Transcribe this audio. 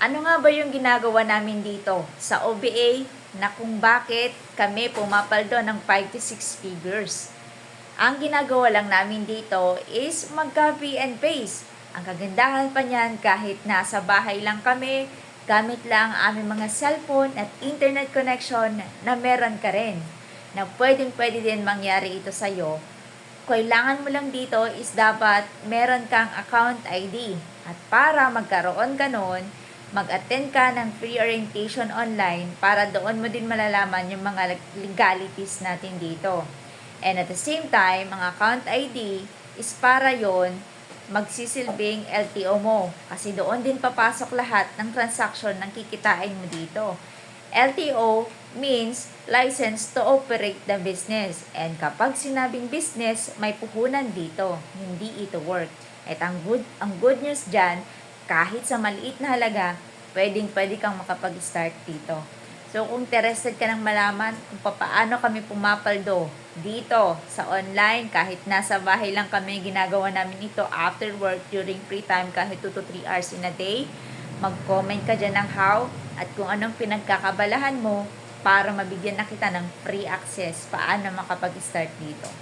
Ano nga ba yung ginagawa namin dito sa OBA na kung bakit kami pumapaldo ng 5 to 6 figures? Ang ginagawa lang namin dito is mag-copy and paste. Ang kagandahan pa niyan kahit nasa bahay lang kami, gamit lang ang aming mga cellphone at internet connection na meron ka rin. Na pwede din mangyari ito sa'yo. Kailangan mo lang dito is dapat meron kang account ID. At para magkaroon ka nun, mag-attend ka ng free orientation online para doon mo din malalaman yung mga legalities natin dito. And at the same time, mga account ID is para yon magsisilbing LTO mo. Kasi doon din papasok lahat ng transaction ng kikitain mo dito. LTO means license to operate the business. And kapag sinabing business, may puhunan dito, hindi ito work. At ang good news dyan, kahit sa maliit na halaga, pwede kang makapag-start dito. So, kung interested ka ng malaman kung paano kami pumapaldo dito sa online, kahit nasa bahay lang kami, ginagawa namin ito after work, during free time, kahit 2 to 3 hours in a day, mag-comment ka dyan ng how at kung anong pinagkakabalahan mo para mabigyan na kita ng free access paano makapag-start dito.